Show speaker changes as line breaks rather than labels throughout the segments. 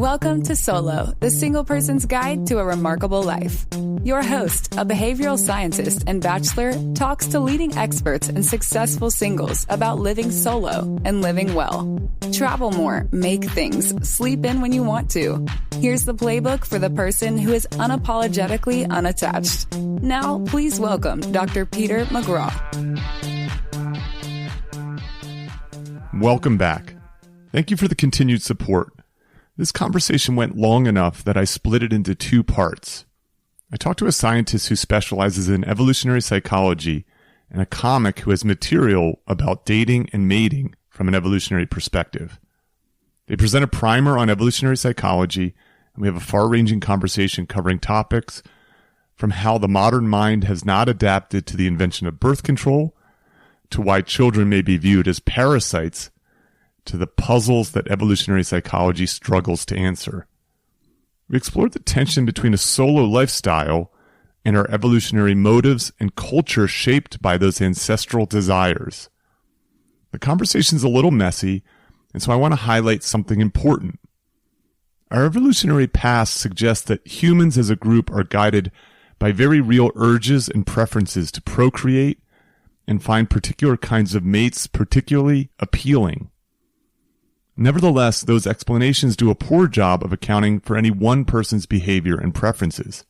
Welcome to Solo, the single person's guide to a remarkable life. Your host, a behavioral scientist and bachelor, talks to leading experts and successful singles about living solo and living well. Travel more, make things, sleep in when you want to. Here's the playbook for the person who is unapologetically unattached. Now, please welcome Dr. Peter McGraw.
Welcome back. Thank you for the continued support. This conversation went long enough that I split it into two parts. I talked to a scientist who specializes in evolutionary psychology and a comic who has material about dating and mating from an evolutionary perspective. They present a primer on evolutionary psychology, and we have a far-ranging conversation covering topics from how the modern mind has not adapted to the invention of birth control, to why children may be viewed as parasites, to the puzzles that evolutionary psychology struggles to answer. We explored the tension between a solo lifestyle and our evolutionary motives and culture shaped by those ancestral desires. The conversation's a little messy, and so I want to highlight something important. Our evolutionary past suggests that humans as a group are guided by very real urges and preferences to procreate and find particular kinds of mates particularly appealing. Nevertheless, those explanations do a poor job of accounting for any one person's behavior and preferences.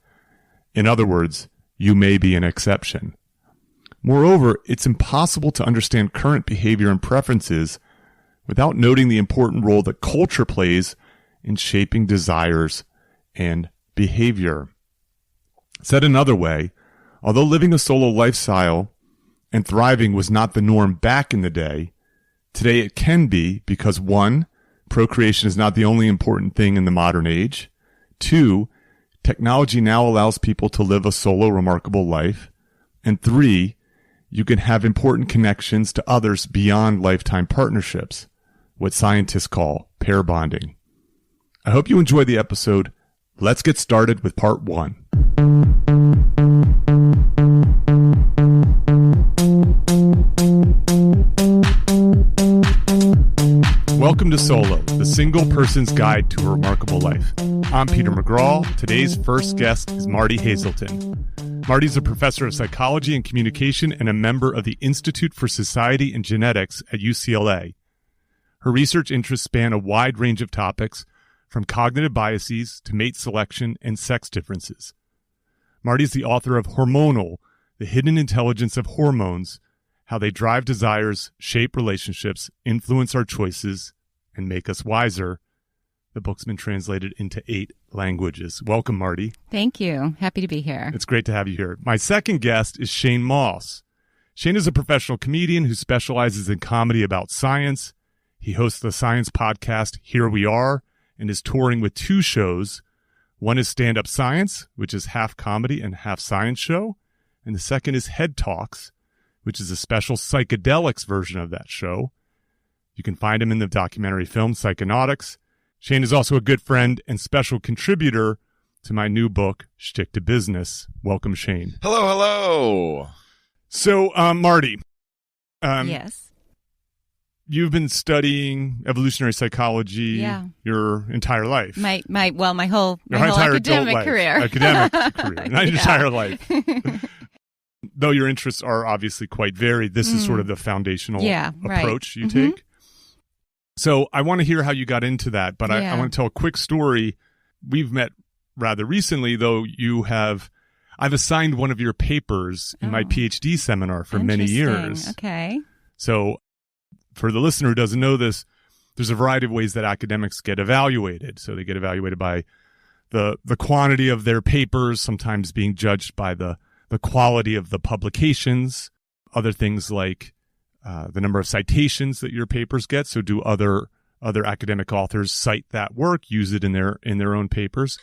In other words, you may be an exception. Moreover, it's impossible to understand current behavior and preferences without noting the important role that culture plays in shaping desires and behavior. Said another way, although living a solo lifestyle and thriving was not the norm back in the day, today it can be because 1, procreation is not the only important thing in the modern age. 2, technology now allows people to live a solo remarkable life. And 3, you can have important connections to others beyond lifetime partnerships, what scientists call pair bonding. I hope you enjoyed the episode. Let's get started with part 1. Welcome to Solo, the single person's guide to a remarkable life. I'm Peter McGraw. Today's first guest is Martie Haselton. Martie's a professor of psychology and communication and a member of the Institute for Society and Genetics at UCLA. Her research interests span a wide range of topics, from cognitive biases to mate selection and sex differences. Martie is the author of Hormonal, The Hidden Intelligence of Hormones, How They Drive Desires, Shape Relationships, Influence Our Choices, and Make Us Wiser. The book's been translated into 8 languages. Welcome, Martie.
Thank you. Happy to be here.
It's great to have you here. My second guest is Shane Mauss. Shane is a professional comedian who specializes in comedy about science. He hosts the science podcast Here We Are and is touring with 2 shows. One is Stand Up Science, which is half comedy and half science show. And the second is Head Talks, which is a special psychedelics version of that show. You can find him in the documentary film Psychonautics. Shane is also a good friend and special contributor to my new book, Shtick to Business. Welcome, Shane.
Hello.
So, Martie.
Yes.
You've been studying evolutionary psychology your entire life.
My whole academic career.
Not your entire life. Though your interests are obviously quite varied, this is sort of the foundational approach you take. So I want to hear how you got into that, but I want to tell a quick story. We've met rather recently, though I've assigned one of your papers in my PhD seminar for many years.
Okay.
So for the listener who doesn't know this, there's a variety of ways that academics get evaluated. So they get evaluated by the quantity of their papers, sometimes being judged by the quality of the publications, other things like the number of citations that your papers get. So do other academic authors cite that work, use it in their own papers?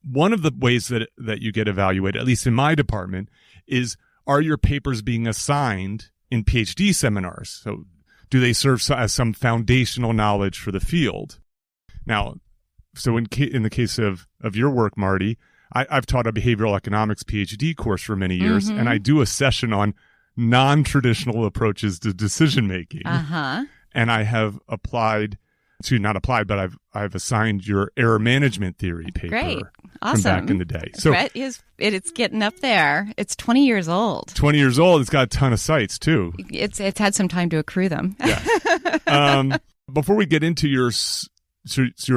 One of the ways that you get evaluated, at least in my department, is, are your papers being assigned in PhD seminars? So do they serve as some foundational knowledge for the field? Now, so in the case of your work, Martie, I've taught a behavioral economics PhD course for many years, and I do a session on non-traditional approaches to decision-making.
Uh-huh.
And I have applied not applied, but I've assigned your error management theory paper.
Great. Awesome.
From back in the day. So
it's getting up there. It's 20 years old.
20 years old. It's got a ton of sites too.
It's had some time to accrue them.
Yeah. Before we get into your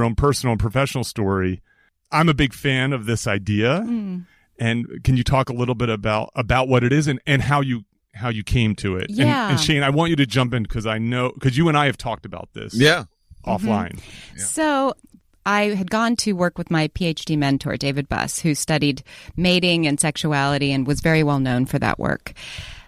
own personal and professional story, I'm a big fan of this idea. And can you talk a little bit about what it is and how you came to it?
Yeah.
And Shane, I want you to jump in because you and I have talked about this.
Yeah.
Offline.
Mm-hmm. Yeah. So I had gone to work with my PhD mentor, David Buss, who studied mating and sexuality and was very well known for that work.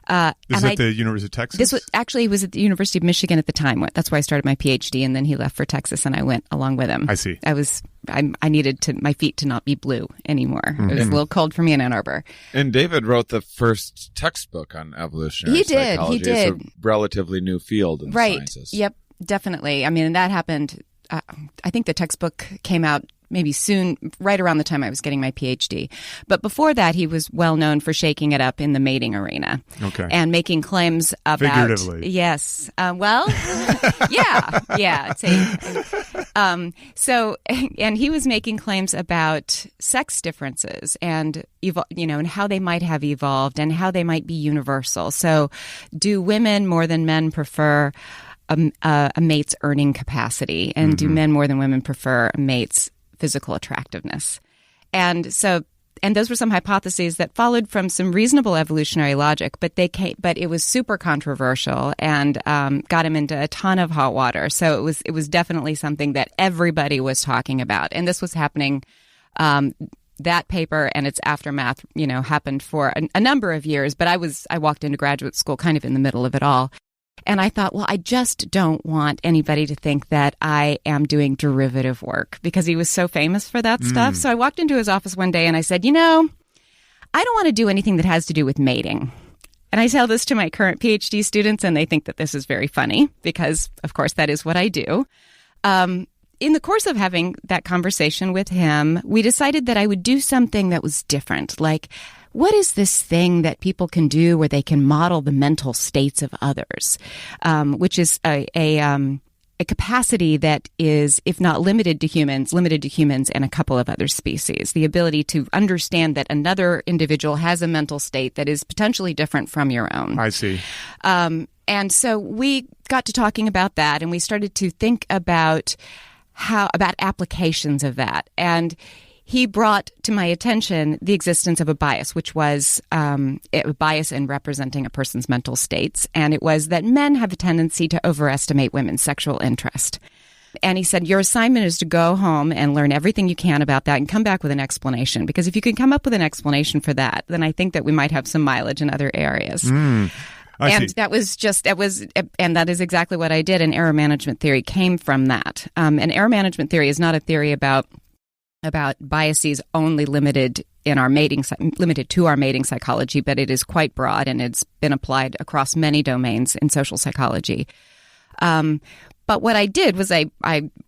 This is at the University of Texas?
He was at the University of Michigan at the time. That's where I started my PhD, and then he left for Texas, and I went along with him.
I see.
I needed my feet to not be blue anymore. Mm-hmm. It was a little cold for me in Ann Arbor.
And David wrote the first textbook on evolutionary psychology. He did. It's a relatively new field in the sciences.
Yep, definitely. I mean, and that happened. I think the textbook came out maybe soon, right around the time I was getting my PhD. But before that, he was well known for shaking it up in the mating arena.
Okay.
And making claims about...
Figuratively.
Yes. Yeah. And he was making claims about sex differences and, and how they might have evolved and how they might be universal. So do women more than men prefer a mate's earning capacity? And do men more than women prefer a mate's physical attractiveness? And those were some hypotheses that followed from some reasonable evolutionary logic, but it was super controversial and got him into a ton of hot water. So it was definitely something that everybody was talking about, and this was happening. That paper and its aftermath, happened for a number of years. But I walked into graduate school kind of in the middle of it all. And I thought, well, I just don't want anybody to think that I am doing derivative work, because he was so famous for that stuff. So I walked into his office one day and I said, I don't want to do anything that has to do with mating. And I tell this to my current PhD students, and they think that this is very funny because, of course, that is what I do. In the course of having that conversation with him, we decided that I would do something that was different, like, what is this thing that people can do where they can model the mental states of others, which is a capacity that is, if not limited to humans and a couple of other species. The ability to understand that another individual has a mental state that is potentially different from your own.
I see.
And so we got to talking about that, and we started to think about applications of that. And he brought to my attention the existence of a bias, which was a bias in representing a person's mental states. And it was that men have a tendency to overestimate women's sexual interest. And he said, your assignment is to go home and learn everything you can about that and come back with an explanation. Because if you can come up with an explanation for that, then I think that we might have some mileage in other areas. And that is exactly what I did. And error management theory came from that. And error management theory is not a theory about biases only limited to our mating psychology, but it is quite broad, and it's been applied across many domains in social psychology. But what I did was I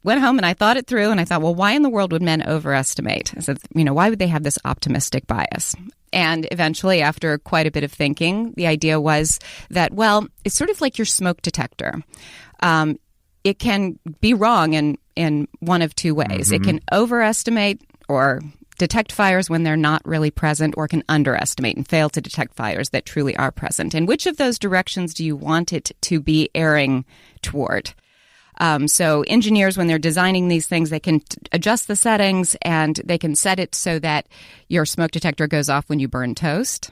went home and I thought it through, and I thought, well, why in the world would men overestimate? I said, why would they have this optimistic bias? And eventually, after quite a bit of thinking, the idea was that, well, it's sort of like your smoke detector. It can be wrong in one of two ways. It can overestimate or detect fires when they're not really present, or can underestimate and fail to detect fires that truly are present. And which of those directions do you want it to be erring toward? So engineers, when they're designing these things, they can adjust the settings, and they can set it so that your smoke detector goes off when you burn toast,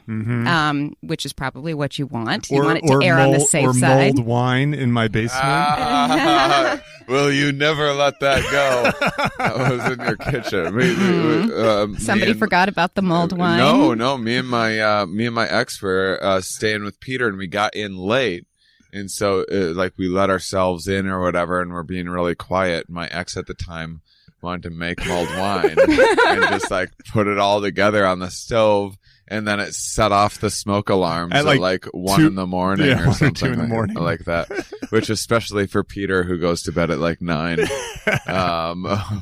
which is probably what you want. You want it to err on the safe side.
Or mulled wine in my basement.
Well, you never let that go. That was in your kitchen.
Somebody forgot about the mulled wine.
No. Me and my ex were staying with Peter, and we got in late. And so, we let ourselves in or whatever, and we're being really quiet. My ex at the time wanted to make mulled wine and just, put it all together on the stove, and then it set off the smoke alarms at 1 in the morning or something.
2 in the morning.
Like that, which especially for Peter, who goes to bed at 9.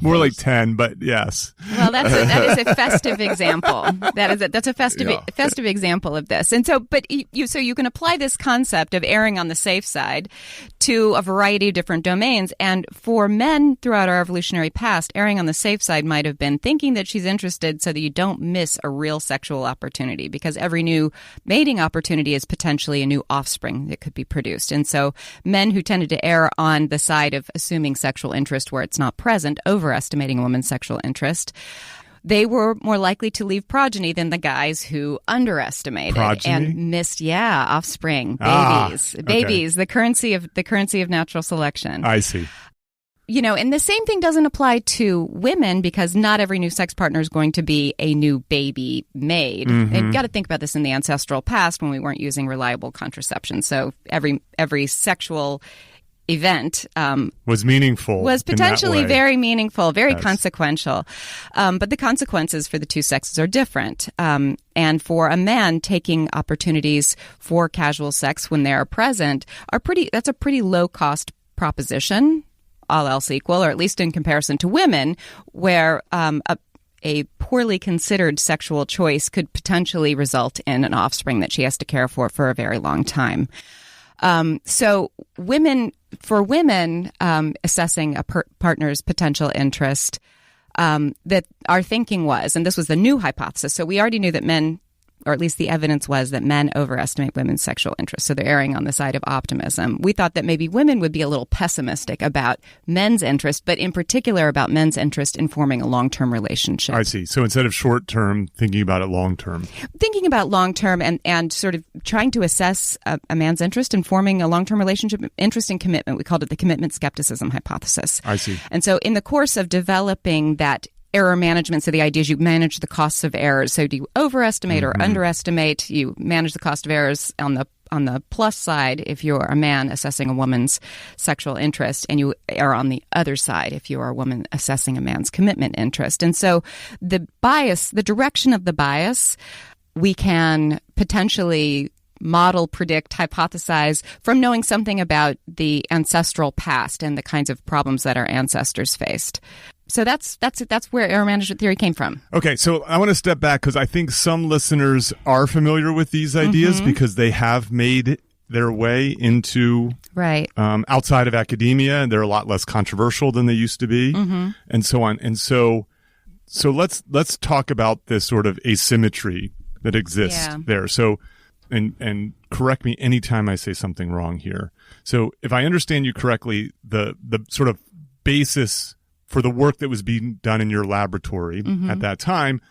More like 10, but yes.
Well, that is a festive example. That's a festive example of this. And so, but you can apply this concept of erring on the safe side to a variety of different domains. And for men throughout our evolutionary past, erring on the safe side might have been thinking that she's interested so that you don't miss a real sexual opportunity, because every new mating opportunity is potentially a new offspring that could be produced. And so men who tended to err on the side of assuming sexual interest where it's not present, overestimating a woman's sexual interest, they were more likely to leave progeny than the guys who underestimated and missed, offspring, babies, babies, the currency of natural selection.
I see.
And the same thing doesn't apply to women, because not every new sex partner is going to be a new baby made.
Mm-hmm.
You've got to think about this in the ancestral past when we weren't using reliable contraception. So every sexual event
was meaningful,
was potentially very meaningful, very consequential. But the consequences for the two sexes are different. And for a man, taking opportunities for casual sex when they are present that's a pretty low cost proposition, all else equal, or at least in comparison to women, where a poorly considered sexual choice could potentially result in an offspring that she has to care for a very long time. So for women assessing a partner's potential interest, that our thinking was, and this was the new hypothesis, so we already knew that men, or at least the evidence was that men overestimate women's sexual interest. So they're erring on the side of optimism. We thought that maybe women would be a little pessimistic about men's interest, but in particular about men's interest in forming a long-term relationship.
I see. So instead of short-term, thinking about it long-term.
Thinking about long-term and sort of trying to assess a man's interest in forming a long-term relationship, interest in commitment. We called it the commitment skepticism hypothesis.
I see.
And so in the course of developing that error management, so the idea is you manage the costs of errors. So do you overestimate or underestimate? You manage the cost of errors on the plus side if you're a man assessing a woman's sexual interest, and you err on the other side if you are a woman assessing a man's commitment interest. And so the direction of the bias, we can potentially model, predict, hypothesize from knowing something about the ancestral past and the kinds of problems that our ancestors faced. So that's where error management theory came from.
Okay, so I want to step back because I think some listeners are familiar with these ideas because they have made their way into outside of academia, and they're a lot less controversial than they used to be, and so on. And so let's talk about this sort of asymmetry that exists there. So, and correct me anytime I say something wrong here. So if I understand you correctly, the sort of basis for the work that was being done in your laboratory at that time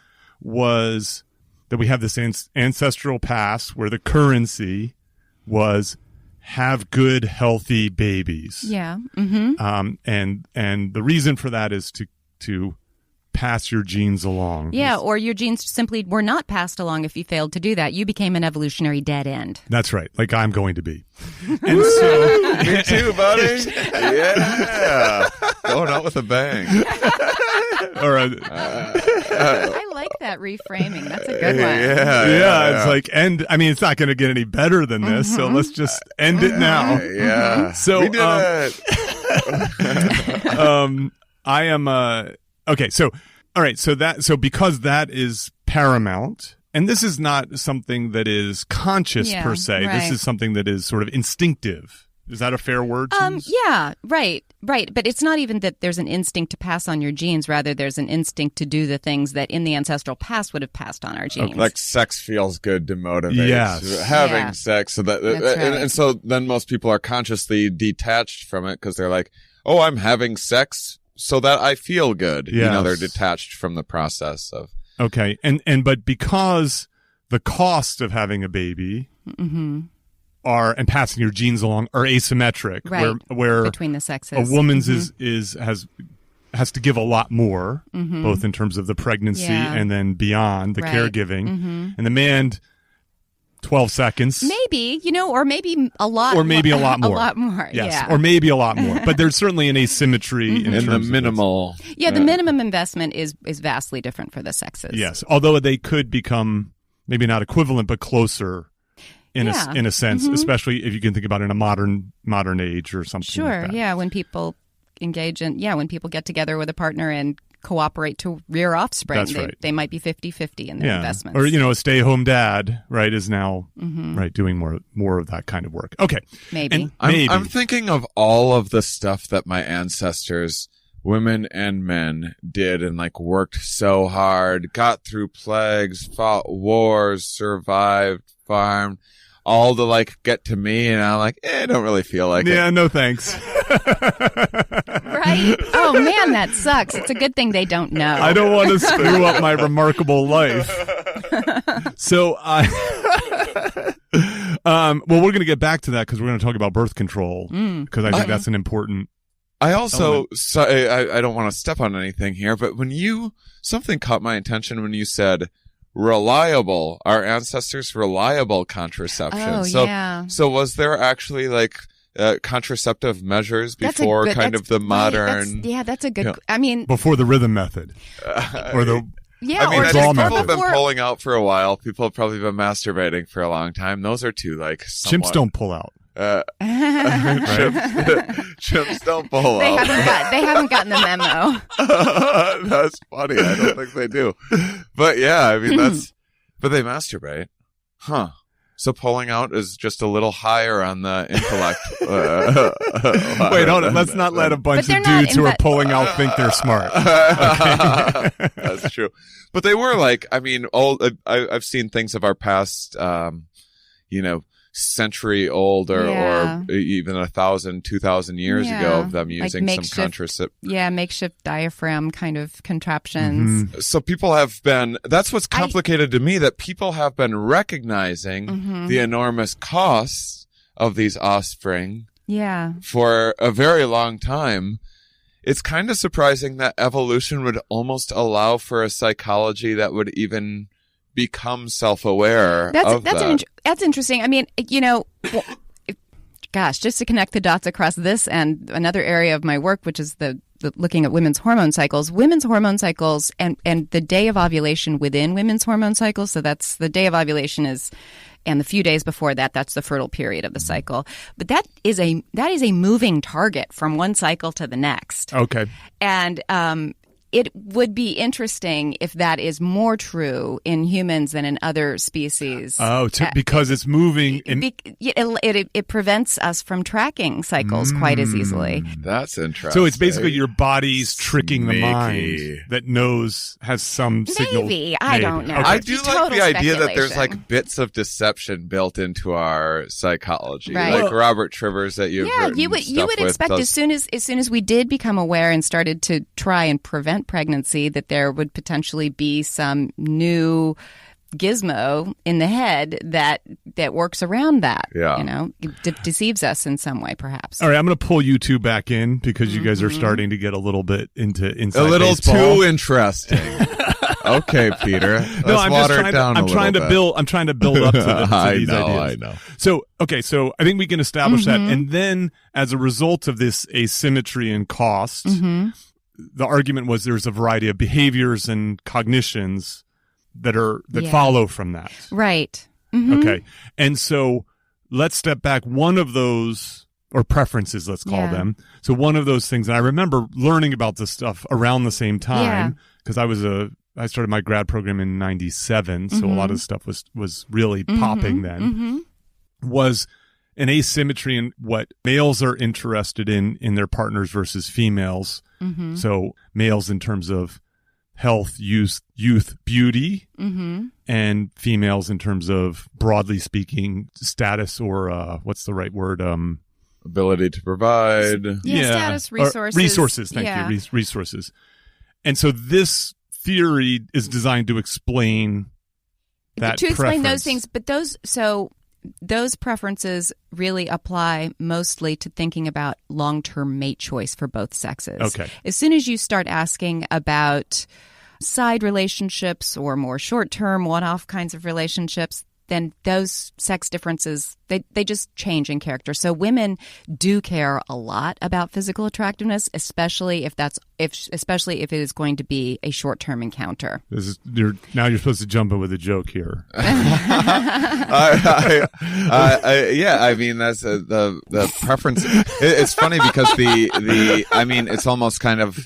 was that we have this ancestral past where the currency was have good, healthy babies.
Yeah.
And the reason for that is to pass your genes along.
Yeah, or your genes simply were not passed along if you failed to do that. You became an evolutionary dead end.
That's right, like I'm going to be. And so,
me too, buddy. Yeah. Going out with a bang.
I like that reframing. That's a good one.
Yeah. It's like, it's not going to get any better than this, so let's just end it now.
Yeah.
So,
we did it.
I am, okay, so, all right, so because that is paramount, and this is not something that is conscious per se, this is something that is sort of instinctive. Is that a fair word to use?
Yeah, right. But it's not even that there's an instinct to pass on your genes. Rather, there's an instinct to do the things that in the ancestral past would have passed on our genes.
Okay. Like sex feels good to motivate.
Yes.
Having sex. So that,
right.
and so then most people are consciously detached from it because they're like, oh, I'm having sex so that I feel good.
Yes.
They're detached from the process of.
Okay. But because the cost of having a baby and passing your genes along are asymmetric, where
between the sexes,
a woman's has to give a lot more, both in terms of the pregnancy and then beyond the caregiving, and the man 12 seconds,
maybe or maybe a lot,
or maybe a lot more,
a lot more,
or maybe a lot more. But there's certainly an asymmetry in
the minimal.
The minimum investment is vastly different for the sexes.
Yes, although they could become maybe not equivalent, but closer. In a sense, especially if you can think about it in a modern age or something.
Sure,
like that.
when people engage in, when people get together with a partner and cooperate to rear offspring.
That's right.
They might be 50-50 in their investments.
Or, a stay-home dad, right, is now, right, doing more of that kind of work. Okay.
Maybe.
I'm thinking of all of the stuff that my ancestors, women and men, did and like worked so hard, got through plagues, fought wars, survived, farmed, all to like get to me, and I'm like, I don't really feel like it.
Yeah, no thanks.
Right? Oh man, that sucks. It's a good thing they don't know.
I don't want to screw up my remarkable life. So well, we're going to get back to that because we're going to talk about birth control because I think that's an important.
I also, I don't want to step on anything here, but something caught my attention when you said reliable, our ancestors' reliable contraception. So was there actually like contraceptive measures before the modern?
That's a good. I mean,
before the rhythm method, or the.
Yeah,
I mean,
or
I
just
think people have been
before...
pulling out for a while. People have probably been masturbating for a long time. Those are two like somewhat...
Chimps don't pull out.
Chimps don't pull out.
They haven't gotten the memo.
That's funny. I don't think they do. But yeah, I mean but they masturbate, huh? So pulling out is just a little higher on the intellect.
Wait, hold on. Let's not let a bunch of dudes who are pulling out think they're smart. Okay.
That's true. But they were like, I mean, I've seen things of our past, century old or even 1,000, 2,000 years ago of them using like some contraceptive.
Yeah, makeshift diaphragm kind of contraptions.
Mm-hmm.
So people have been, that's what's complicated to me, that people have been recognizing the enormous costs of these offspring for a very long time. It's kind of surprising that evolution would almost allow for a psychology that would even become self-aware of that.
That's interesting. I mean, just to connect the dots across this and another area of my work, which is the looking at women's hormone cycles and the day of ovulation within women's hormone cycles. So that's the day of ovulation and the few days before that, that's the fertile period of the cycle. But that is a moving target from one cycle to the next.
Okay.
And it would be interesting if that is more true in humans than in other species.
Oh, because it's moving.
It prevents us from tracking cycles quite as easily.
That's interesting.
So it's basically your body's tricking the mind that has some signal.
Maybe. I don't know.
Okay. I do like the idea that there's like bits of deception built into our psychology.
Right.
Like Robert Trivers that you've written
you would expect as soon as we did become aware and started to try and prevent pregnancy that there would potentially be some new gizmo in the head that works around that.
Yeah.
Deceives us in some way, perhaps.
All right, I'm going to pull you two back in because you guys are starting to get a little bit into inside
a little
baseball.
Too interesting. Okay, Peter.
I'm trying to build up to these ideas.
I know.
So I think we can establish that, and then as a result of this asymmetry in cost, the argument was there's a variety of behaviors and cognitions that follow from that.
Right.
Okay. And so let's step back. One of those, or preferences, let's call them. So one of those things, and I remember learning about this stuff around the same time because I started my grad program in 97. So a lot of stuff was really popping then, was an asymmetry in what males are interested in their partners versus females. So males in terms of health, youth, beauty, and females in terms of, broadly speaking, status or what's the right word?
Ability to provide.
Status, resources.
Resources, thank you, resources. And so this theory is designed to explain that
explain those things, but those preferences really apply mostly to thinking about long-term mate choice for both sexes.
Okay.
As soon as you start asking about side relationships or more short-term, one-off kinds of relationships, then those sex differences, they just change in character. So women do care a lot about physical attractiveness, especially if it is going to be a short-term encounter.
Now you're supposed to jump in with a joke here.
I mean, that's the preference. It's funny because it's almost kind of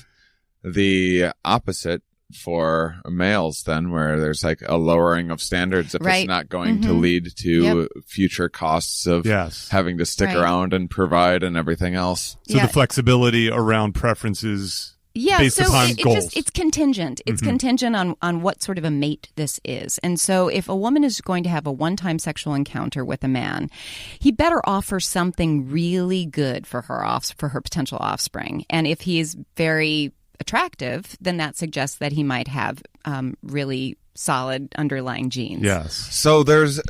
the opposite for males then, where there's like a lowering of standards if it's not going to lead to future costs of having to stick around and provide and everything else.
So the flexibility around preferences based upon goals.
It's contingent. It's contingent on what sort of a mate this is. And so if a woman is going to have a one-time sexual encounter with a man, he better offer something really good for her potential offspring. And if he is very attractive, then that suggests that he might have really solid underlying genes.
Yes.
So there's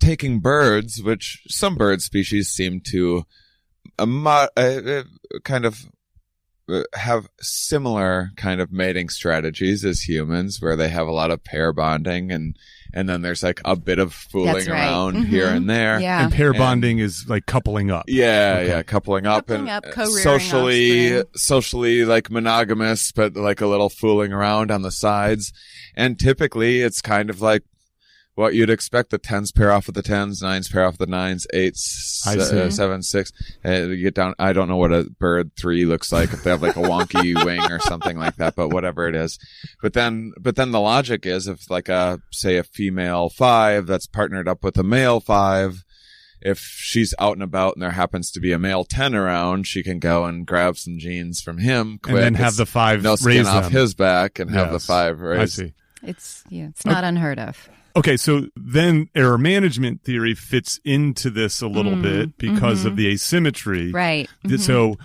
taking birds, which some bird species seem to kind of have similar kind of mating strategies as humans, where they have a lot of pair bonding and then there's like a bit of fooling around here and there.
Yeah.
And pair bonding is like coupling up.
Coupling up and socially like monogamous, but like a little fooling around on the sides. And typically it's kind of like what you'd expect. The 10s pair off with the 10s, 9s pair off with the 9s, 8s, 7, 6. You get down. I don't know what a bird 3 looks like, if they have like a wonky wing or something like that, but whatever it is. But then the logic is, if like say a female 5 that's partnered up with a male 5, if she's out and about and there happens to be a male 10 around, she can go and grab some genes from him quick.
And then have the 5
no skin
raise
off
them.
His back and have the 5 raised.
I see.
It's not unheard of.
Okay, so then error management theory fits into this a little bit because of the asymmetry.
Right.
So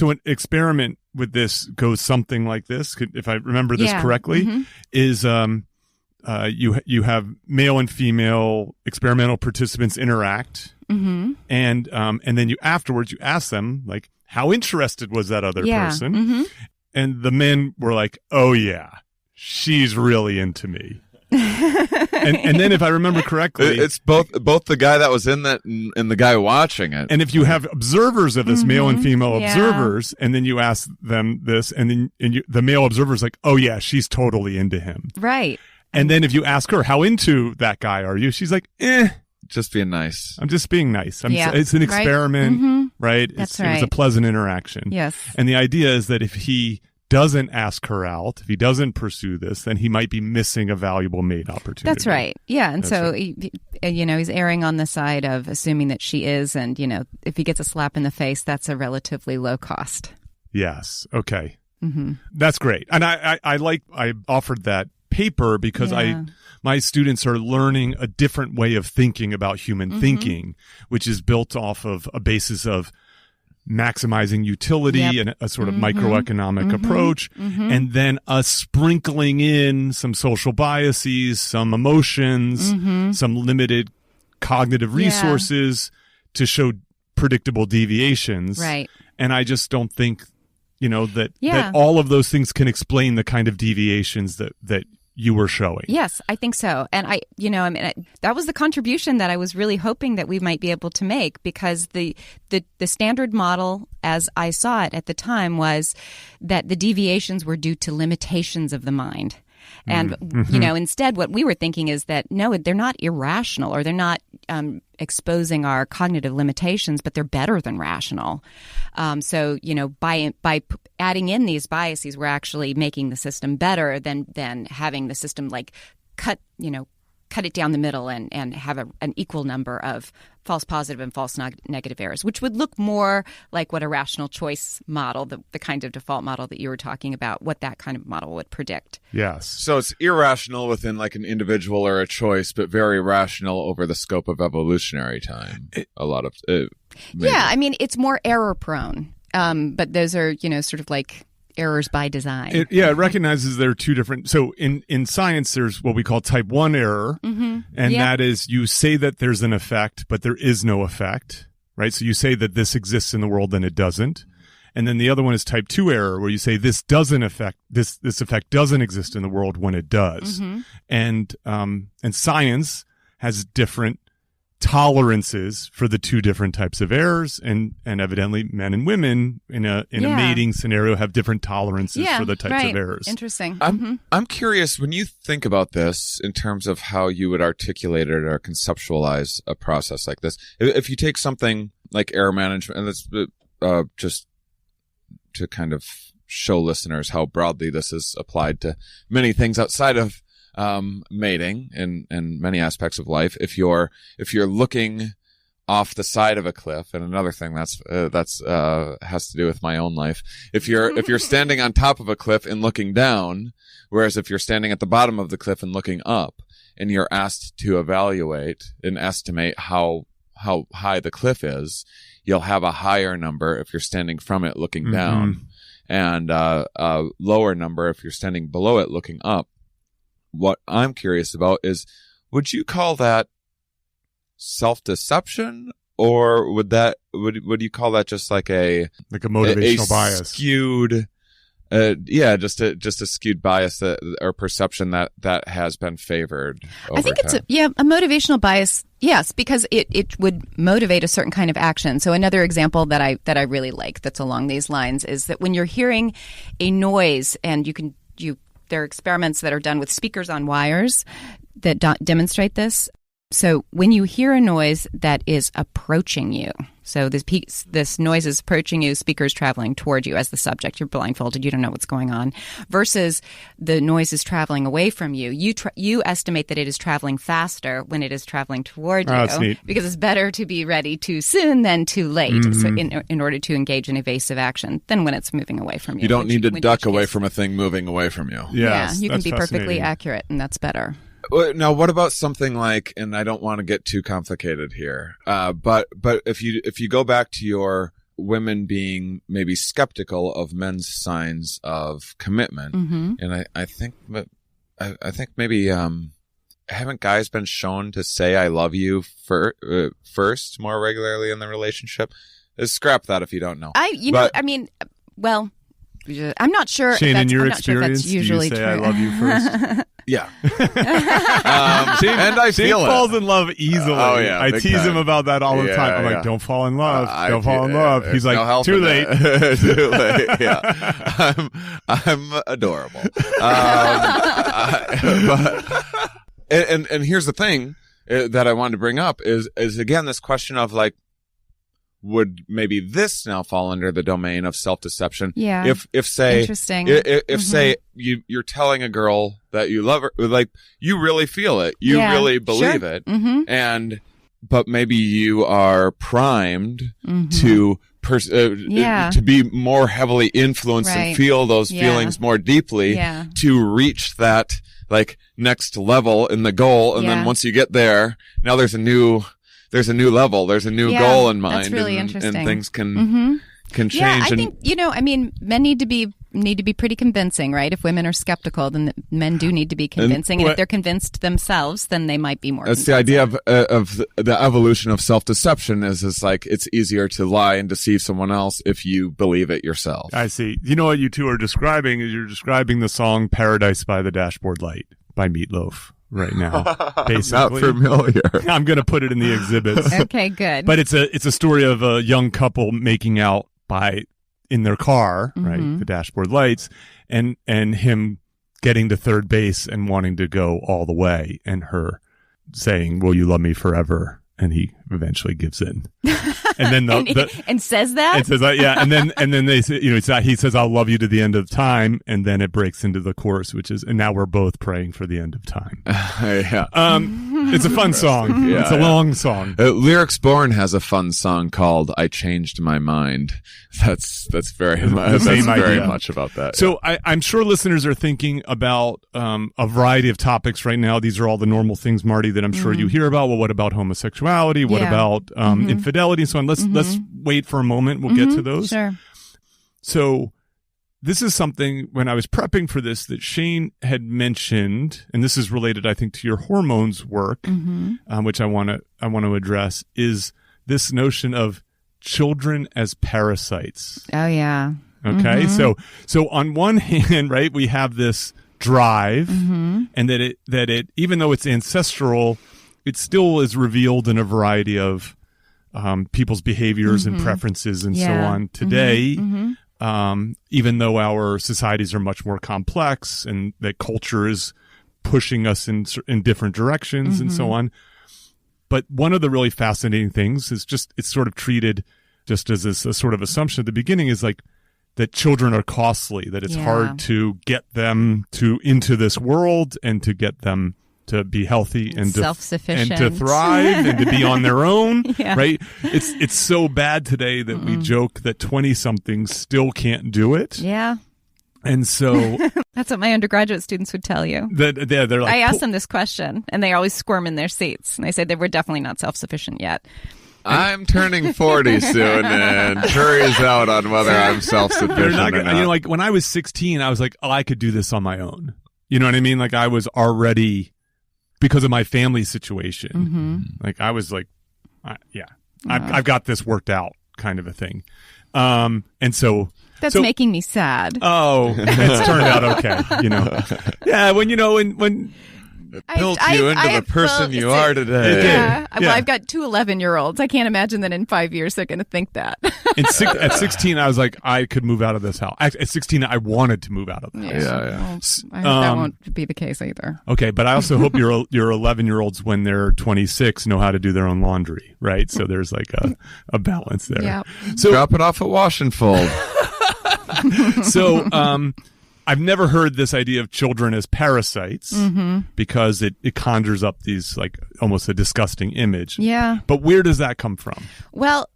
an experiment with this goes something like this, if I remember this correctly, is you have male and female experimental participants interact, and then you afterwards you ask them, like, how interested was that other person? And the men were like, oh yeah, she's really into me. and then if I remember correctly,
it's both the guy that was in that and the guy watching it.
And if you have observers of this, male and female observers, and then you ask them this, and then the male observer's like, oh yeah, she's totally into him.
Right.
And then if you ask her, how into that guy are you? She's like,
just being nice.
I'm just being nice. It's an experiment, right?
That's
It was a pleasant interaction.
Yes.
And the idea is that if he doesn't ask her out, if he doesn't pursue this, then he might be missing a valuable mate opportunity.
That's right. Yeah. And he's erring on the side of assuming that she is. And, if he gets a slap in the face, that's a relatively low cost.
Yes. Okay. That's great. And I offered that paper because my students are learning a different way of thinking about human thinking, which is built off of a basis of maximizing utility and a sort of microeconomic approach, and then us sprinkling in some social biases, some emotions, some limited cognitive resources to show predictable deviations.
Right.
And I just don't think, that all of those things can explain the kind of deviations that you were showing.
Yes, I think so. And that was the contribution that I was really hoping that we might be able to make, because the standard model, as I saw it at the time, was that the deviations were due to limitations of the mind. And, instead what we were thinking is that, no, they're not irrational, or they're not exposing our cognitive limitations, but they're better than rational. So, by adding in these biases, we're actually making the system better than having the system like cut it down the middle and have an equal number of false positive and false negative errors, which would look more like what a rational choice model, the kind of default model that you were talking about, what that kind of model would predict.
Yes.
So it's irrational within like an individual or a choice, but very rational over the scope of evolutionary time.
It's more error prone. But those are, sort of like errors by design.
It recognizes there are two different. So in science, there's what we call type 1 error. And that is, you say that there's an effect, but there is no effect, right? So you say that this exists in the world and it doesn't. And then the other one is type 2 error, where you say this effect doesn't exist in the world when it does. And science has different tolerances for the two different types of errors, and evidently men and women in a mating scenario have different tolerances for the types of errors.
Interesting.
I'm curious, when you think about this in terms of how you would articulate it or conceptualize a process like this, if you take something like error management, and that's just to kind of show listeners how broadly this is applied to many things outside of mating and many aspects of life. If you're looking off the side of a cliff, and another thing that's has to do with my own life. If you're standing on top of a cliff and looking down, whereas if you're standing at the bottom of the cliff and looking up, and you're asked to evaluate and estimate how high the cliff is, you'll have a higher number if you're standing from it looking down, and a lower number if you're standing below it looking up. What I'm curious about is, would you call that self-deception, or would you call that just like a
motivational bias,
skewed, just a skewed bias or perception that has been favored over
I think
time?
it's a motivational bias. Yes, because it would motivate a certain kind of action. So another example that I really like that's along these lines is that when you're hearing a noise, and there are experiments that are done with speakers on wires that demonstrate this. So when you hear a noise that is approaching you, so this noise is approaching you, speakers traveling toward you as the subject, you're blindfolded, you don't know what's going on, versus the noise is traveling away from you. You estimate that it is traveling faster when it is traveling toward you,
that's neat.
Because it's better to be ready too soon than too late. So in order to engage in evasive action than when it's moving away from you.
You don't need to duck away from a thing moving away from you.
Yeah, you can be perfectly accurate, and that's better.
Now, what about something like, and I don't want to get too complicated here, but if you go back to your women being maybe skeptical of men's signs of commitment, and I think maybe haven't guys been shown to say "I love you" first more regularly in the relationship? Scrap that if you don't know.
I'm not sure.
Shane, in your
Sure
experience,
that's usually
do you say
true.
"I love you" first?
Yeah. And I
Shane
feel
falls in love easily.
Oh, yeah,
I
big
tease
time.
him about that all the time. I'm like, don't fall in love. Don't fall in love. He's like,
no
too late.
Too late. Yeah. I'm adorable. And here's the thing that I wanted to bring up is again, this question of like, would maybe this now fall under the domain of self-deception?
Yeah.
If say,
interesting.
If say you're telling a girl that you love her, like you really feel it, you really believe it, but maybe you are primed to be more heavily influenced and feel those feelings more deeply to reach that like next level in the goal, and then once you get there, now there's a new level, there's a new goal in mind.
That's really interesting.
And things can change.
Yeah, I think, men need to be pretty convincing, right? If women are skeptical, then the men do need to be convincing. And if they're convinced themselves, then they might be more
That's
convincing.
the idea of the evolution of self-deception is like it's easier to lie and deceive someone else if you believe it yourself.
I see. You know what you two are describing is you're describing the song "Paradise by the Dashboard Light" by Meatloaf right now. Basically.
Not familiar.
I'm going to put it in the exhibits.
Okay, good.
But it's a story of a young couple making out in their car, right? The dashboard lights, and him getting to third base and wanting to go all the way, and her saying, "Will you love me forever?" And he eventually gives in. And then
and says that?
It says and then they say, he says, "I'll love you to the end of time," and then it breaks into the chorus, which is, "And now we're both praying for the end of time." It's a fun song.
Yeah,
it's a long song.
Lyrics Born has a fun song called "I Changed My Mind." That's very much about that.
So I'm sure listeners are thinking about a variety of topics right now. These are all the normal things, Martie, that I'm sure you hear about. Well, what about homosexuality? What about infidelity and so on? Let's wait for a moment. We'll get to those.
Sure.
So this is something, when I was prepping for this, that Shane had mentioned, and this is related, I think, to your hormones work, which I want to address, is this notion of children as parasites.
Oh, yeah.
Okay. So on one hand, right, we have this drive and that it, even though it's ancestral, it still is revealed in a variety of people's behaviors and preferences and so on today. Even though our societies are much more complex and that culture is pushing us in different directions and so on. But one of the really fascinating things is just, it's sort of treated just as a sort of assumption at the beginning, is like that children are costly, that it's hard to get them into this world and to get them to be healthy and
self-sufficient
and to thrive and to be on their own, right? It's so bad today that we joke that 20-somethings still can't do it.
Yeah.
And so
that's what my undergraduate students would tell you.
They're like,
I asked them this question, and they always squirm in their seats. And I said, we're definitely not self-sufficient yet.
I'm turning 40 soon, and jury's out on whether I'm self-sufficient or not.
You know, like when I was 16, I was like, oh, I could do this on my own. You know what I mean? Like I was already, because of my family situation, like I was like, I've got this worked out kind of a thing. And so
that's making me sad.
Oh, it's turned out okay. You know, yeah. When
it built you into the person you are today.
Yeah. Well, I've got 2 11-year-olds. I can't imagine that in 5 years they're going to think that.
At 16, I was like, I could move out of this house. At 16, I wanted to move out of the house.
Well, I hope that won't be the case either.
Okay, but I also hope your 11-year-olds, when they're 26, know how to do their own laundry, right? So there's like a balance there.
Yeah.
So
drop it off at Wash and Fold.
So, I've never heard this idea of children as parasites because it conjures up these like almost a disgusting image.
Yeah.
But where does that come from?
Well,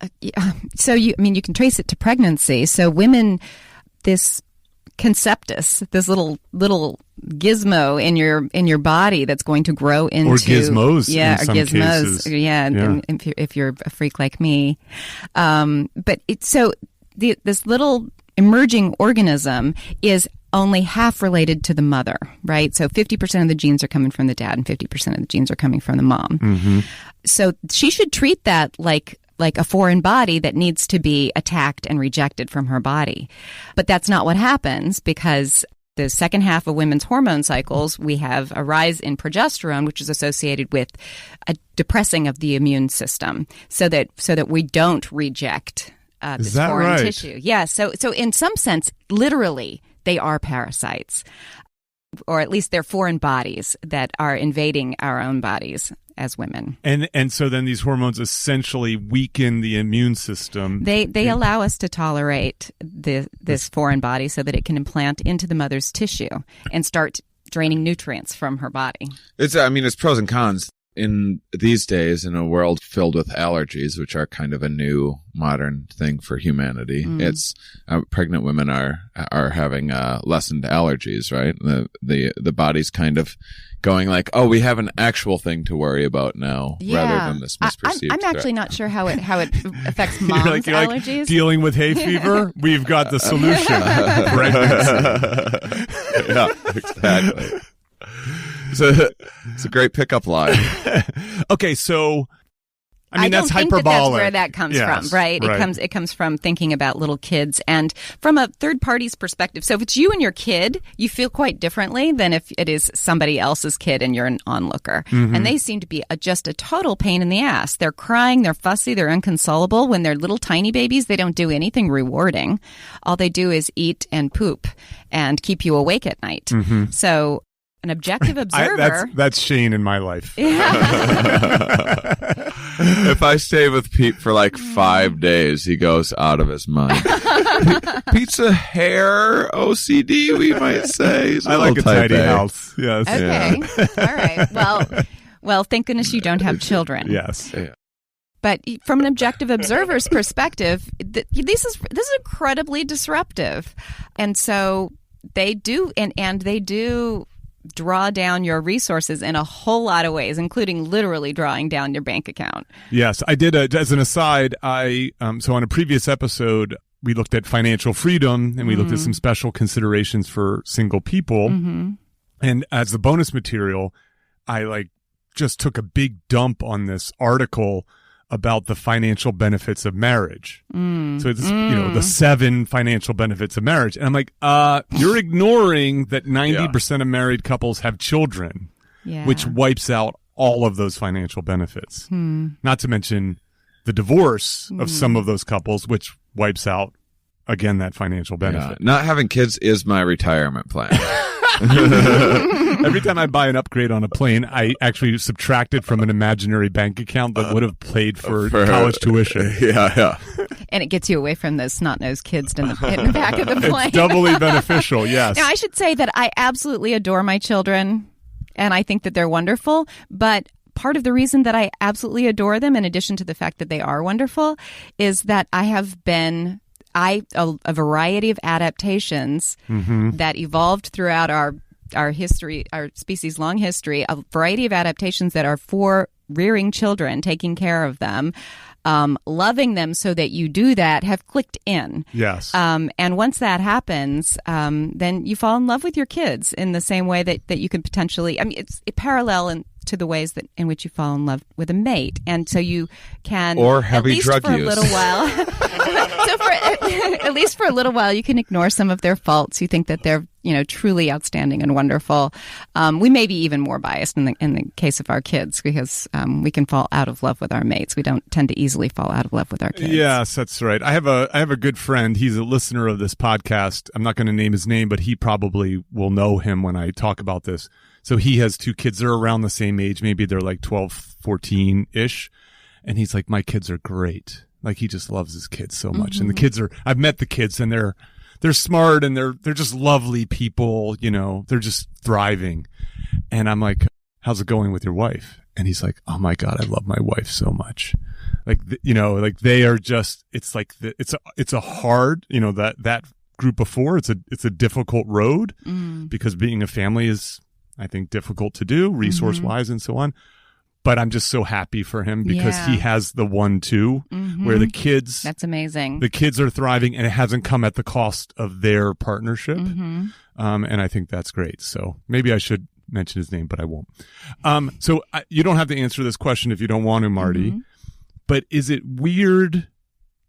so you can trace it to pregnancy. So women, this conceptus, this little gizmo in your body that's going to grow into
or gizmos,
yeah,
in some
or gizmos,
cases.
yeah. And if you're a freak like me, but this little emerging organism is only half related to the mother, right? So 50% of the genes are coming from the dad and 50% of the genes are coming from the mom. So she should treat that like a foreign body that needs to be attacked and rejected from her body. But that's not what happens, because the second half of women's hormone cycles, we have a rise in progesterone, which is associated with a depressing of the immune system, so that we don't reject this foreign tissue. Yeah. So in some sense, literally, they are parasites, or at least they're foreign bodies that are invading our own bodies as women.
And so then these hormones essentially weaken the immune system.
They allow us to tolerate this foreign body so that it can implant into the mother's tissue and start draining nutrients from her body. It's
pros and cons. In these days, in a world filled with allergies, which are kind of a new modern thing for humanity, it's pregnant women are having lessened allergies, right? The body's kind of going like, oh, we have an actual thing to worry about now, rather than this misperceived
I'm actually not sure how it affects moms' allergies.
Like dealing with hay fever, we've got the solution. Pregnancy.
Yeah, exactly. So it's a great pickup line.
Okay, so
I
that's
don't think
hyperbolic.
That's where that comes from, right? It comes from thinking about little kids and from a third party's perspective. So if it's you and your kid, you feel quite differently than if it is somebody else's kid and you're an onlooker. And they seem to be just a total pain in the ass. They're crying, they're fussy, they're inconsolable. When they're little tiny babies, they don't do anything rewarding. All they do is eat and poop and keep you awake at night. So an objective observer.
That's Shane in my life.
If I stay with Pete for like 5 days, he goes out of his mind. Pete's a hair OCD, we might say.
I like a tidy house. Yes.
Okay. All right. Well, thank goodness you don't have children.
Yes.
Yeah.
But from an objective observer's perspective, this is incredibly disruptive, and so they do, and they do draw down your resources in a whole lot of ways, including literally drawing down your bank account.
Yes, I did. As an aside, so on a previous episode, we looked at financial freedom and we looked at some special considerations for single people. And as the bonus material, I just took a big dump on this article about the financial benefits of marriage. So it's, the 7 financial benefits of marriage. And I'm like, you're ignoring that 90% of married couples have children, which wipes out all of those financial benefits. Not to mention the divorce of some of those couples, which wipes out, again, that financial benefit.
Not having kids is my retirement plan.
Every time I buy an upgrade on a plane, I actually subtract it from an imaginary bank account that would have paid for college tuition.
Yeah.
And it gets you away from those snot-nosed kids in the back of the plane.
It's doubly beneficial, yes.
Now, I should say that I absolutely adore my children, and I think that they're wonderful, but part of the reason that I absolutely adore them, in addition to the fact that they are wonderful, is that I have been a variety of adaptations that evolved throughout our history, our species' long history, a variety of adaptations that are for rearing children, taking care of them, loving them so that you do that, have clicked in.
Yes.
And once that happens, then you fall in love with your kids in the same way that you can potentially, it's parallel to the ways that in which you fall in love with a mate. And so you can,
or heavy drug
for
use,
a little while. At least for a little while, you can ignore some of their faults. You think that they're, truly outstanding and wonderful. We may be even more biased in the case of our kids because we can fall out of love with our mates. We don't tend to easily fall out of love with our kids.
Yes, that's right. I have a good friend. He's a listener of this podcast. I'm not going to name his name, but he probably will know him when I talk about this. So he has 2 kids. They're around the same age. Maybe they're like 12, 14-ish. And he's like, my kids are great. Like, he just loves his kids so much. And the kids I've met the kids, and they're smart, and they're just lovely people. They're just thriving. And I'm like, how's it going with your wife? And he's like, oh my God, I love my wife so much. Like, like they are just, it's like, it's a hard, that group of 4, it's a difficult road because being a family is, I think, difficult to do resource wise and so on. But I'm just so happy for him because he has the 1-2 where the kids,
that's amazing.
The kids are thriving, and it hasn't come at the cost of their partnership. And I think that's great. So maybe I should mention his name, but I won't. So you don't have to answer this question if you don't want to, Martie. But is it weird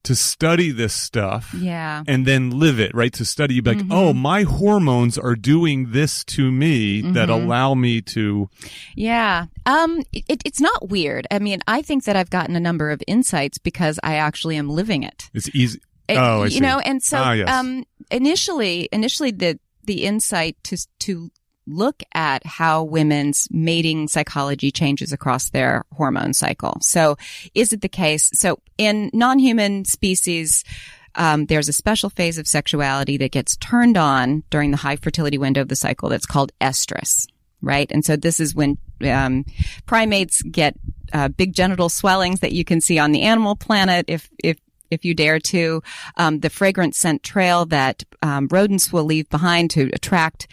to study this stuff and then live it, right? To study, you'd be like, oh, my hormones are doing this to me that allow me to. Yeah.
It's not weird. I mean, I think that I've gotten a number of insights because I actually am living it.
It's easy. I see.
And so initially the insight to look at how women's mating psychology changes across their hormone cycle. So is it the case? So in non-human species, there's a special phase of sexuality that gets turned on during the high fertility window of the cycle that's called estrus, right? And so this is when primates get big genital swellings that you can see on the animal planet if you dare to, the fragrant scent trail that rodents will leave behind to attract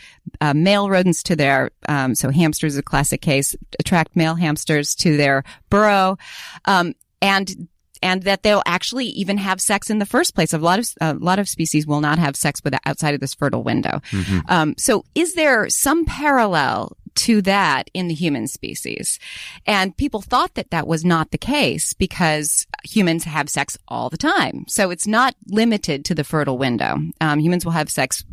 male rodents to their, so hamsters is a classic case, attract male hamsters to their burrow, and that they'll actually even have sex in the first place. A lot of species will not have sex outside of this fertile window. So is there some parallel to that in the human species? And people thought that was not the case because humans have sex all the time. So it's not limited to the fertile window. Humans will have sex,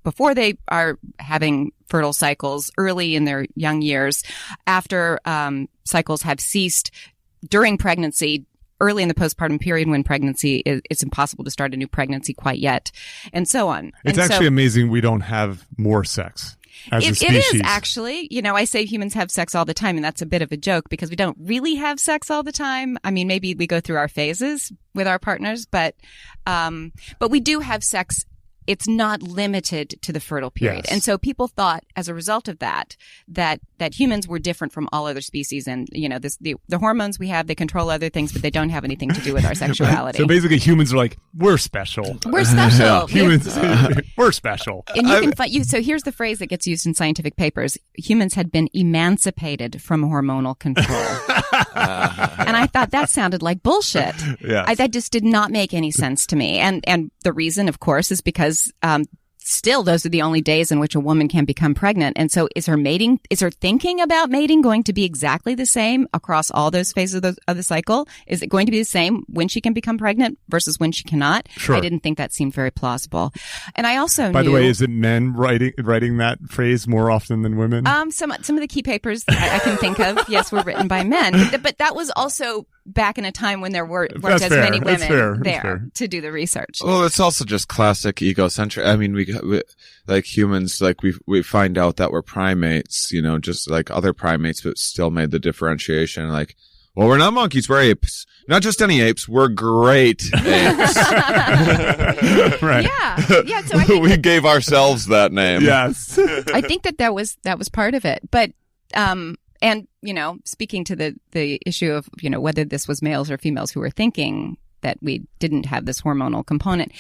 before they are having fertile cycles, early in their young years, after cycles have ceased, during pregnancy, early in the postpartum period when pregnancy it's impossible to start a new pregnancy quite yet, and so on.
It's actually amazing we don't have more sex. It
is actually, I say humans have sex all the time, and that's a bit of a joke because we don't really have sex all the time. I mean, maybe we go through our phases with our partners, but we do have sex. It's not limited to the fertile period.
Yes.
And so people thought as a result of that humans were different from all other species. And, the hormones we have, they control other things, but they don't have anything to do with our sexuality.
So basically humans are like, we're special.
We're special.
Humans, we're special.
And you can find, so here's the phrase that gets used in scientific papers. Humans had been emancipated from hormonal control. And I thought that sounded like bullshit.
Yes.
That just did not make any sense to me. And the reason, of course, is because still, those are the only days in which a woman can become pregnant. And so is her thinking about mating going to be exactly the same across all those phases of the cycle? Is it going to be the same when she can become pregnant versus when she cannot?
Sure.
I didn't think that seemed very plausible. And I also
By the way, is it men writing that phrase more often than women?
Some of the key papers I can think of, yes, were written by men. But that was also back in a time when there weren't as many women there to do the research.
Well, it's also just classic egocentric. I mean, we like humans, like we find out that we're primates, you know, just like other primates, but still made the differentiation. Like, well, we're not monkeys, we're apes. Not just any apes, we're great apes.
Right.
Yeah. So I think
we gave ourselves that name.
Yes.
I think that was part of it. But and you know, speaking to the issue of, you know, whether this was males or females who were thinking that we didn't have this hormonal component,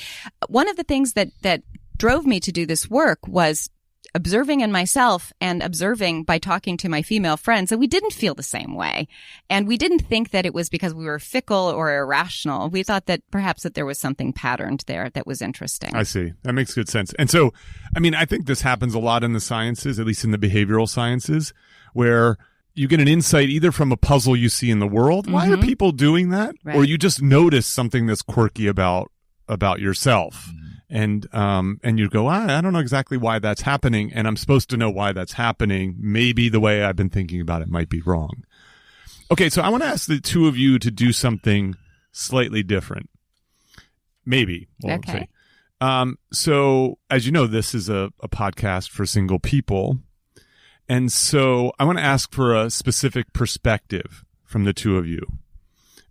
one of the things that drove me to do this work was observing in myself and observing by talking to my female friends that we didn't feel the same way. And we didn't think that it was because we were fickle or irrational. We thought that perhaps that there was something patterned there that was interesting.
I see. That makes good sense. And so, I mean, I think this happens a lot in the sciences, at least in the behavioral sciences, where you get an insight either from a puzzle you see in the world. Why are people doing that?
Right.
Or you just notice something that's quirky about yourself. And you go, I don't know exactly why that's happening, and I'm supposed to know why that's happening. Maybe the way I've been thinking about it might be wrong. Okay, so I want to ask the two of you to do something slightly different. Maybe.
Okay.
So, as you know, this is a podcast for single people. And so I want to ask for a specific perspective from the two of you.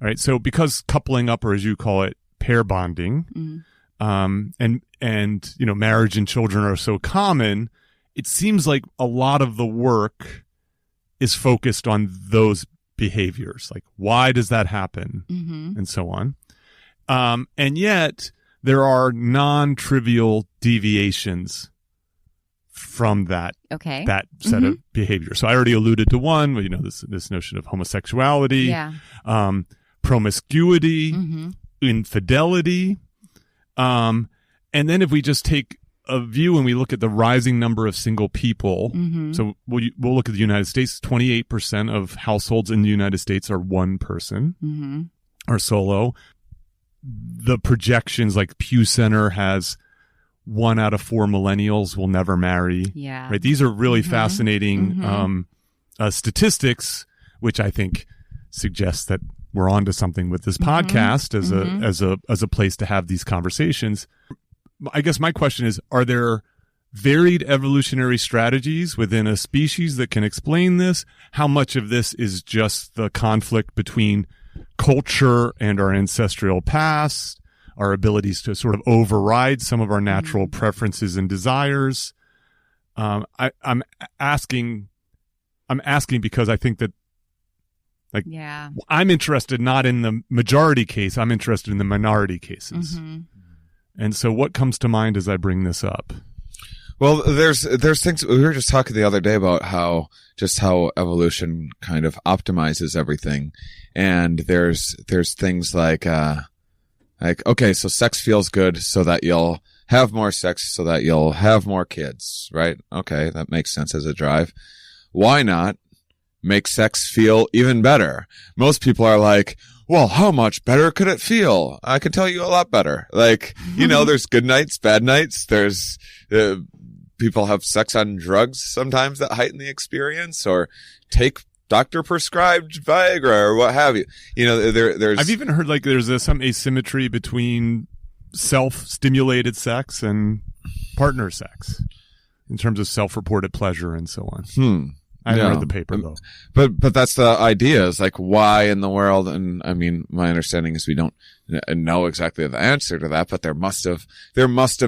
All right, so because coupling up, or as you call it, pair bonding, and you know, marriage and children are so common, it seems like a lot of the work is focused on those behaviors, like why does that happen, and so on. And yet there are non-trivial deviations from that set of behavior. So I already alluded to one, you know, this notion of homosexuality, promiscuity, infidelity. And then if we just take a view and we look at the rising number of single people, so we'll look at the United States, 28% of households in the United States are one person or solo. The projections, like Pew Center has 1 out of 4 millennials will never marry.
Yeah.
Right. These are really fascinating statistics, which I think suggests that we're onto something with this podcast as a place to have these conversations. I guess my question is, are there varied evolutionary strategies within a species that can explain this? How much of this is just the conflict between culture and our ancestral past, our abilities to sort of override some of our natural preferences and desires? I'm asking because I think that, like, I'm interested not in the majority case, I'm interested in the minority cases. And so what comes to mind as I bring this up?
Well, there's things, we were just talking the other day about how evolution kind of optimizes everything. And there's things like, okay, so sex feels good so that you'll have more sex so that you'll have more kids, right? Okay, that makes sense as a drive. Why not make sex feel even better? Most people are like, well, how much better could it feel? I can tell you a lot better. Like, you know, there's good nights, bad nights. There's, people have sex on drugs sometimes that heighten the experience, or take doctor prescribed Viagra or what have you. You know, there's,
I've even heard like there's some asymmetry between self-stimulated sex and partner sex in terms of self-reported pleasure and so on. I haven't read the paper though.
But that's the idea, is like, why in the world? And I mean, my understanding is we don't know exactly the answer to that, but there must have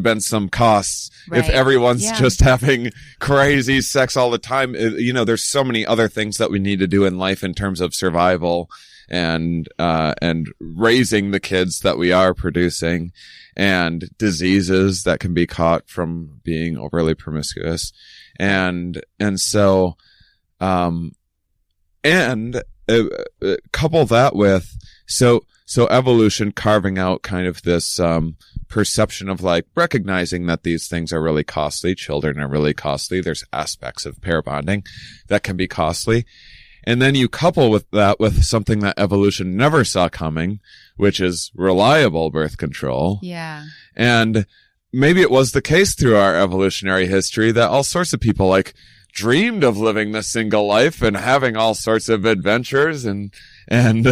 been some costs if everyone's just having crazy sex all the time. You know, there's so many other things that we need to do in life in terms of survival and raising the kids that we are producing, and diseases that can be caught from being overly promiscuous. And so, couple that with, so evolution carving out kind of this, perception of like recognizing that these things are really costly. Children are really costly. There's aspects of pair bonding that can be costly. And then you couple with that with something that evolution never saw coming, which is reliable birth control.
Yeah.
And maybe it was the case through our evolutionary history that all sorts of people like dreamed of living the single life and having all sorts of adventures and what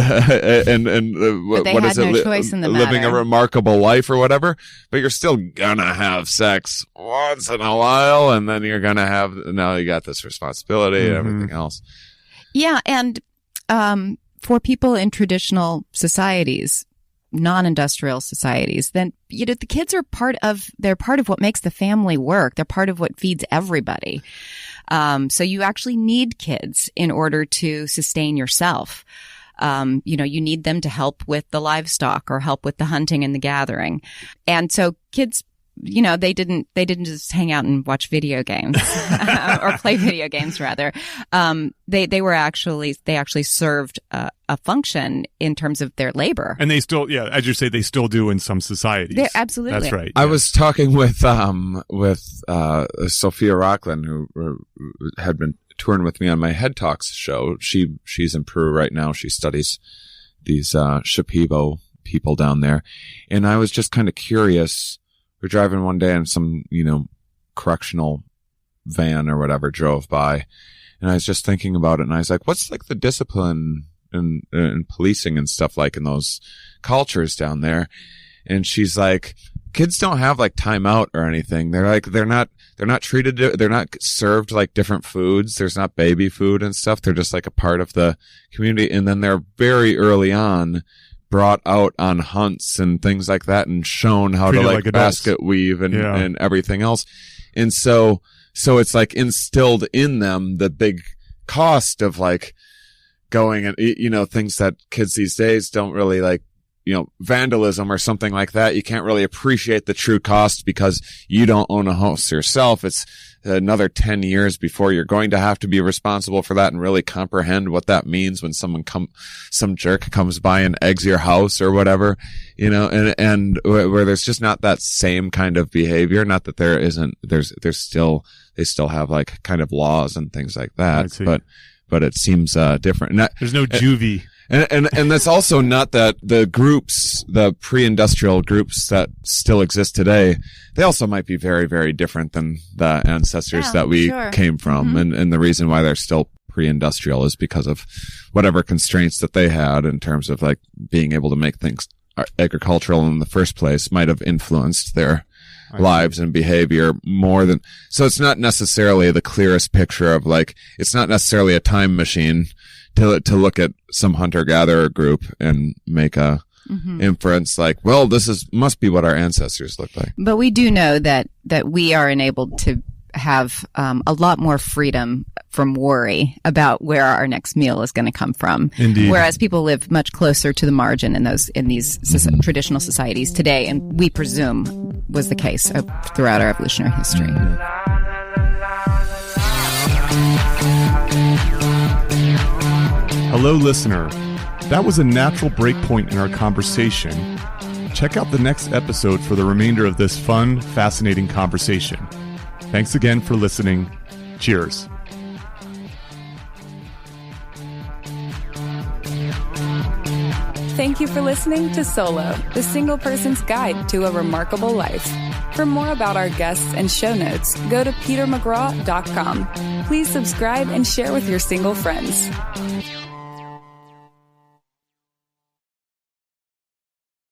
is it?
Choice in the
living
matter.
a remarkable life or whatever, but you're still gonna have sex once in a while, and then you're gonna have, now you got this responsibility and everything else.
Yeah. And, for people in traditional societies, non-industrial societies, then, you know, the kids are they're part of what makes the family work. They're part of what feeds everybody. So you actually need kids in order to sustain yourself. You know, you need them to help with the livestock or help with the hunting and the gathering. And so kids, you know, they didn't just hang out and watch video games or play video games rather. They actually served a function in terms of their labor.
And they still, yeah, as you say, they still do in some societies.
Absolutely.
That's right.
I was talking with Sophia Rockland, who had been touring with me on my Head Talks show. She's in Peru right now. She studies these Shipibo people down there. And I was just kind of curious. We're driving one day and some, you know, correctional van or whatever drove by. And I was just thinking about it. And I was like, what's like the discipline and policing and stuff like in those cultures down there? And she's like, kids don't have like time out or anything. They're not treated, they're not served like different foods. There's not baby food and stuff. They're just like a part of the community. And then they're very early on brought out on hunts and things like that and shown how
Treated
to
like
basket weave and everything else. And so it's like instilled in them the big cost of like going and, you know, things that kids these days don't really like, you know, vandalism or something like that. You can't really appreciate the true cost because you don't own a house yourself. It's another 10 years before you're going to have to be responsible for that and really comprehend what that means when some jerk comes by and eggs your house or whatever, you know, and where there's just not that same kind of behavior. Not that there isn't, they still have like kind of laws and things like that, but it seems different.
There's no juvie.
And that's also not that the groups, the pre-industrial groups that still exist today, they also might be very, very different than the ancestors that we came from. And the reason why they're still pre-industrial is because of whatever constraints that they had in terms of like being able to make things agricultural in the first place might have influenced their lives and behavior more than, so it's not necessarily the clearest picture of like, it's not necessarily a time machine to look at some hunter-gatherer group and make a inference like, well, must be what our ancestors looked like.
But we do know that we are enabled to have a lot more freedom from worry about where our next meal is going to come from.
Indeed.
Whereas people live much closer to the margin in these traditional societies today, and we presume was the case throughout our evolutionary history.
Hello, listener. That was a natural breakpoint in our conversation. Check out the next episode for the remainder of this fun, fascinating conversation. Thanks again for listening. Cheers.
Thank you for listening to Solo, the single person's guide to a remarkable life. For more about our guests and show notes, go to petermcgraw.com. Please subscribe and share with your single friends.